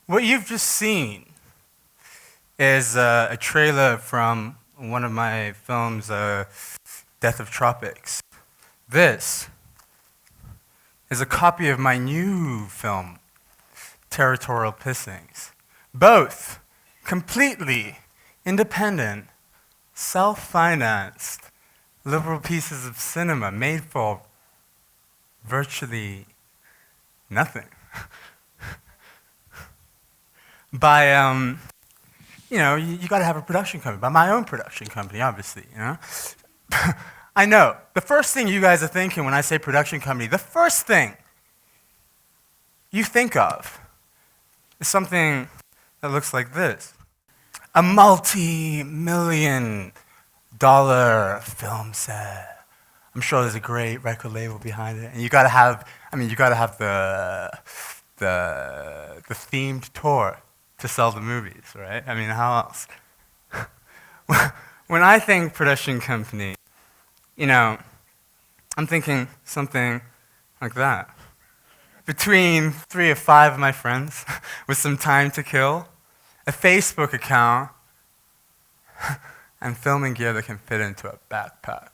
What you've just seen is a trailer from one of my films, Death of Tropics. This is a copy of my new film, Territorial Pissings. Both completely independent, self-financed, liberal pieces of cinema made for virtually nothing. By, you gotta have a production company. By my own production company, obviously, I know. The first thing you guys are thinking when I say production company, the first thing you think of is something that looks like this. A multi-million-dollar film set. I'm sure there's a great record label behind it, and you gotta have the themed tour to sell the movies, right? I mean, how else? When I think production company, I'm thinking something like that. Between 3 or 5 of my friends with some time to kill, a Facebook account, and filming gear that can fit into a backpack.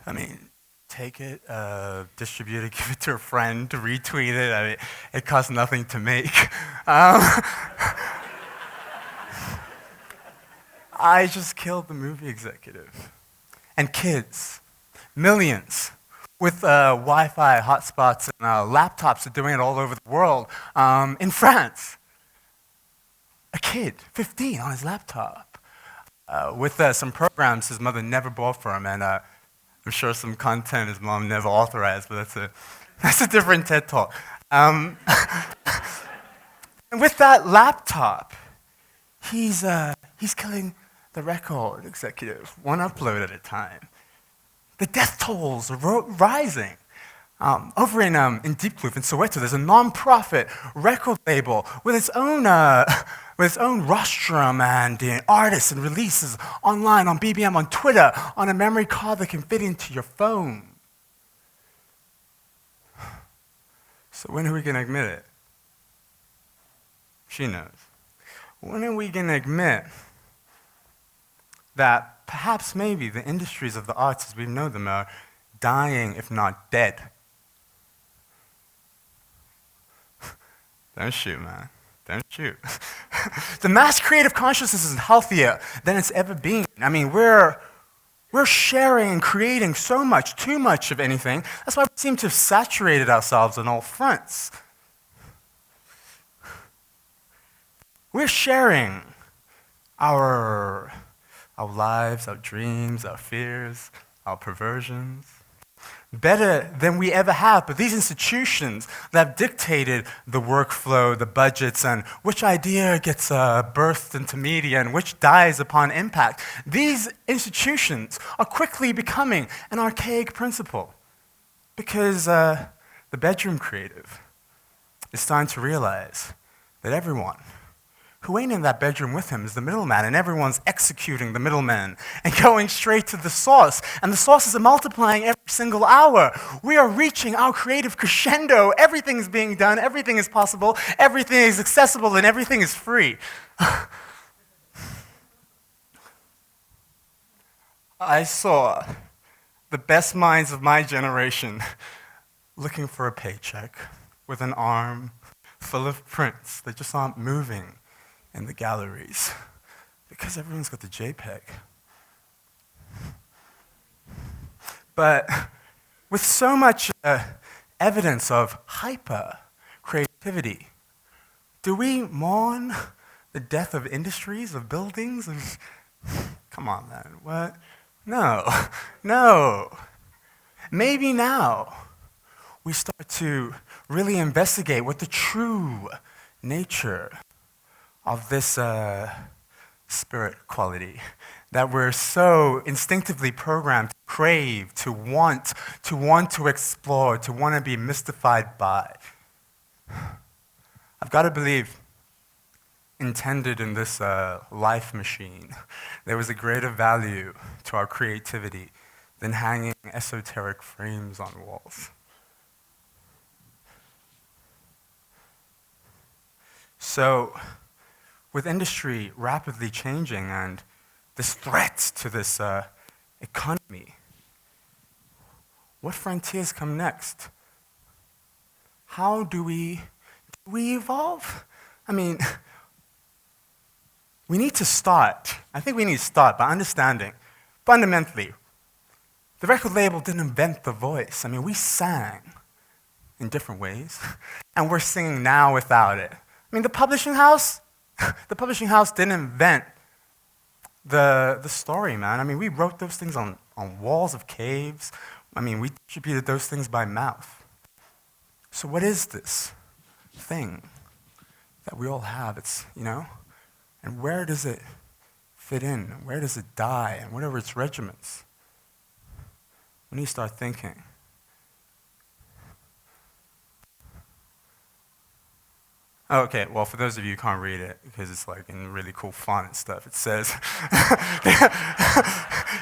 I mean, take it, distribute it, give it to a friend, to retweet it. I mean, it costs nothing to make. I just killed the movie executive. And kids, millions, with Wi-Fi hotspots and laptops are doing it all over the world. In France, a kid, 15, on his laptop, with some programs his mother never bought for him, and I'm sure some content his mom never authorized, but that's a different TED Talk. And with that laptop, he's killing the record executive, one upload at a time. The death tolls are rising. Over in Diepkloof in Soweto, there's a non-profit record label with its own rostrum and artists and releases online, on BBM, on Twitter, on a memory card that can fit into your phone. So when are we going to admit it? She knows. When are we going to admit that perhaps maybe the industries of the arts as we know them are dying, if not dead? Don't shoot, man. Don't shoot. The mass creative consciousness is healthier than it's ever been. I mean, we're sharing and creating so much, too much of anything. That's why we seem to have saturated ourselves on all fronts. We're sharing our lives, our dreams, our fears, our perversions, better than we ever have. But these institutions that have dictated the workflow, the budgets, and which idea gets birthed into media and which dies upon impact, these institutions are quickly becoming an archaic principle because the bedroom creative is starting to realize that everyone who ain't in that bedroom with him is the middleman, and everyone's executing the middleman and going straight to the source. And the sources are multiplying every single hour. We are reaching our creative crescendo. Everything is being done, everything is possible, everything is accessible, and everything is free. I saw the best minds of my generation looking for a paycheck with an arm full of prints that just aren't moving in the galleries because everyone's got the JPEG. But with so much evidence of hyper creativity, do we mourn the death of industries, of buildings? Come on, man, what? No. Maybe now we start to really investigate what the true nature of this spirit quality that we're so instinctively programmed to crave, to want to explore, to want to be mystified by. I've got to believe, intended in this life machine, there was a greater value to our creativity than hanging esoteric frames on walls. So, with industry rapidly changing and this threat to this economy, what frontiers come next? How do we evolve? I mean, we need to start. I think we need to start by understanding, fundamentally, the record label didn't invent the voice. I mean, we sang in different ways, and we're singing now without it. I mean, the publishing house didn't invent the story, man. I mean, we wrote those things on walls of caves. I mean, we distributed those things by mouth. So what is this thing that we all have? It's, and where does it fit in? Where does it die? And what are its regiments? We need to start thinking. Oh, okay, well, for those of you who can't read it, because it's like in really cool font and stuff, it says,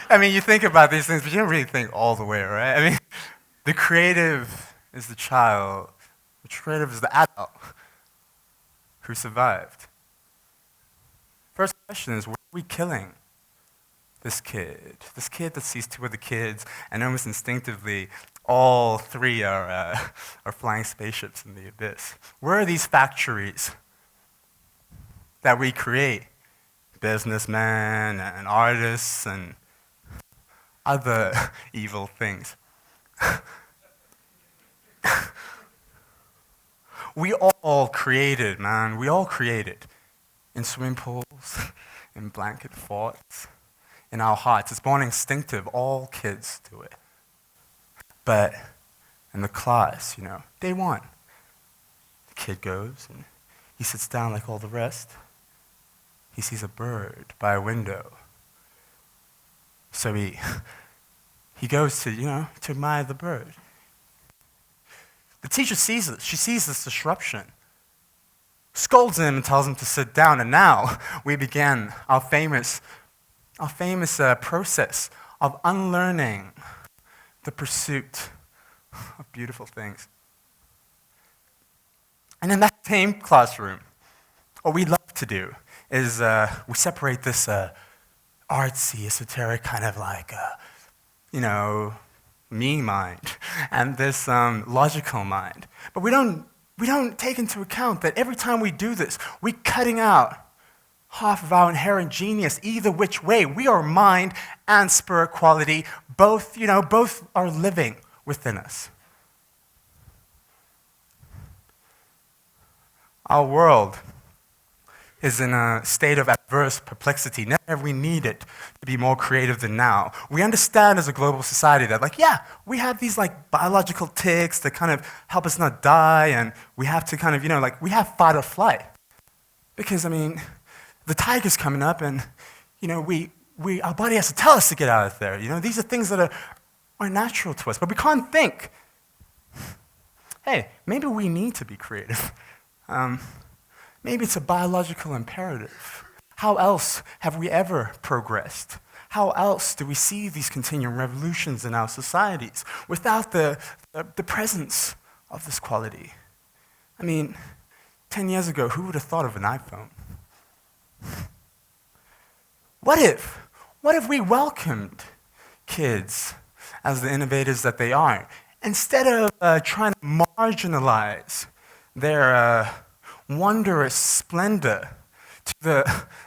I mean, you think about these things, but you don't really think all the way, right? I mean, the creative is the child, the creative is the adult who survived. First question is, what are we killing this kid that sees two other kids, and almost instinctively, all three are flying spaceships in the abyss? Where are these factories that we create? Businessmen and artists and other evil things. We all created, man. We all created. In swimming pools, in blanket forts, in our hearts. It's born instinctive. All kids do it. But in the class, day one, the kid goes and he sits down like all the rest. He sees a bird by a window. So he goes to, to admire the bird. The teacher sees it. She sees this disruption, scolds him and tells him to sit down. And now we begin our famous process of unlearning the pursuit of beautiful things. And in that same classroom, what we love to do is we separate this artsy, esoteric kind of like, me mind and this logical mind. But we don't take into account that every time we do this, we're cutting out half of our inherent genius, either which way. We are mind and spirit quality. Both are living within us. Our world is in a state of adverse perplexity. Never have we needed to be more creative than now. We understand as a global society that, we have these biological ticks that kind of help us not die, and we have to kind of, we have fight or flight. Because, the tiger's coming up, and, our body has to tell us to get out of there. These are things that are natural to us, but we can't think. Hey, maybe we need to be creative. Maybe it's a biological imperative. How else have we ever progressed? How else do we see these continuing revolutions in our societies without the presence of this quality? 10 years ago, who would have thought of an iPhone? What if we welcomed kids as the innovators that they are, instead of trying to marginalize their wondrous splendor to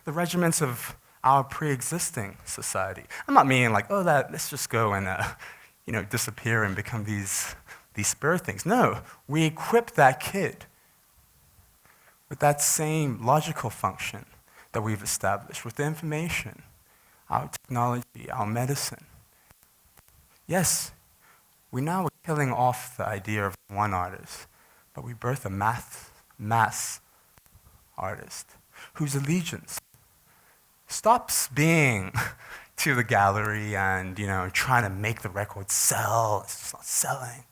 the regiments of our pre-existing society? I'm not meaning let's just go and disappear and become these spirit things. No, we equip that kid with that same logical function that we've established, with the information, our technology, our medicine. Yes, we now are killing off the idea of one artist, but we birth a mass artist whose allegiance stops being to the gallery and trying to make the record sell. It's just not selling.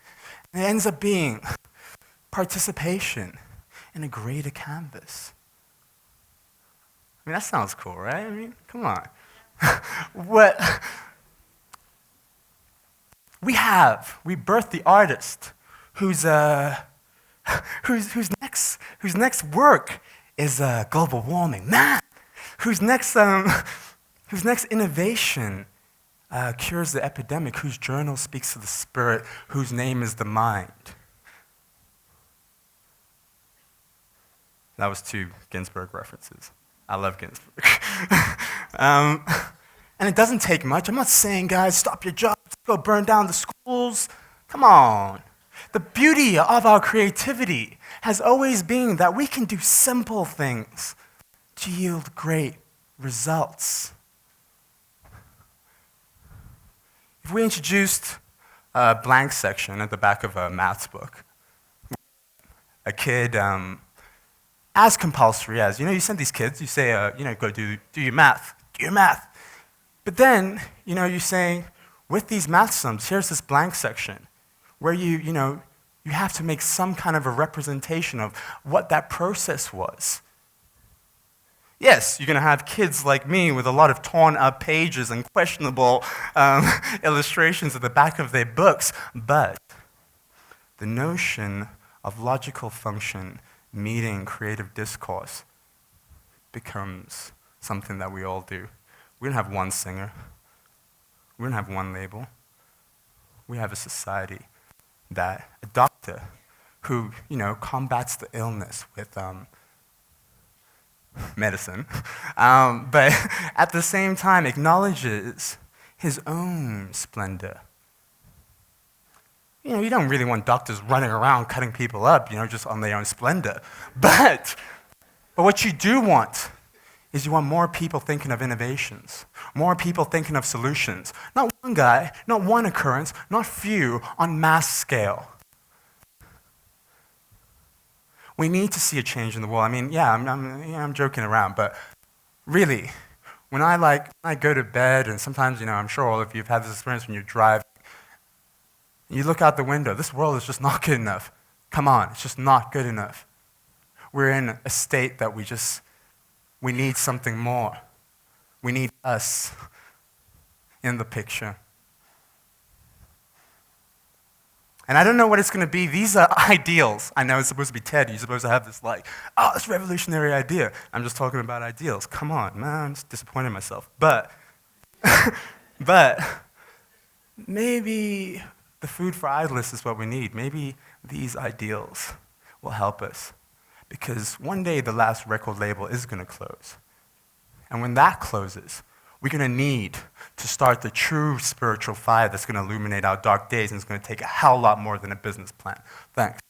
And it ends up being participation in a greater canvas. That sounds cool, right? Come on. What we birthed the artist whose next work is global warming. Man, whose next innovation cures the epidemic, whose journal speaks to the spirit, whose name is the mind. That was 2 Ginsberg references. I love Ginsberg. And it doesn't take much. I'm not saying, guys, stop your jobs, go burn down the schools. Come on. The beauty of our creativity has always been that we can do simple things to yield great results. If we introduced a blank section at the back of a maths book, a kid, as compulsory as, you send these kids, you say, go do your math, But then, you're saying, with these math sums, here's this blank section where you have to make some kind of a representation of what that process was. Yes, you're going to have kids like me with a lot of torn up pages and questionable illustrations at the back of their books, but the notion of logical function meeting creative discourse becomes something that we all do. We don't have one singer. We don't have one label. We have a society a doctor who, combats the illness with medicine, but at the same time acknowledges his own splendor. You don't really want doctors running around cutting people up, just on their own splendor. But what you do want is you want more people thinking of innovations, more people thinking of solutions. Not one guy, not one occurrence, not few, on mass scale. We need to see a change in the world. I mean, I'm joking around, but really, when I go to bed, and sometimes, I'm sure all of you have had this experience when you drive, you look out the window, this world is just not good enough. Come on, it's just not good enough. We're in a state that we need something more. We need us in the picture. And I don't know what it's going to be. These are ideals. I know it's supposed to be TED. You're supposed to have this this revolutionary idea. I'm just talking about ideals. Come on, man, I'm just disappointing myself. But maybe the food for idlers is what we need. Maybe these ideals will help us. Because one day the last record label is going to close. And when that closes, we're going to need to start the true spiritual fire that's going to illuminate our dark days, and it's going to take a hell lot more than a business plan. Thanks.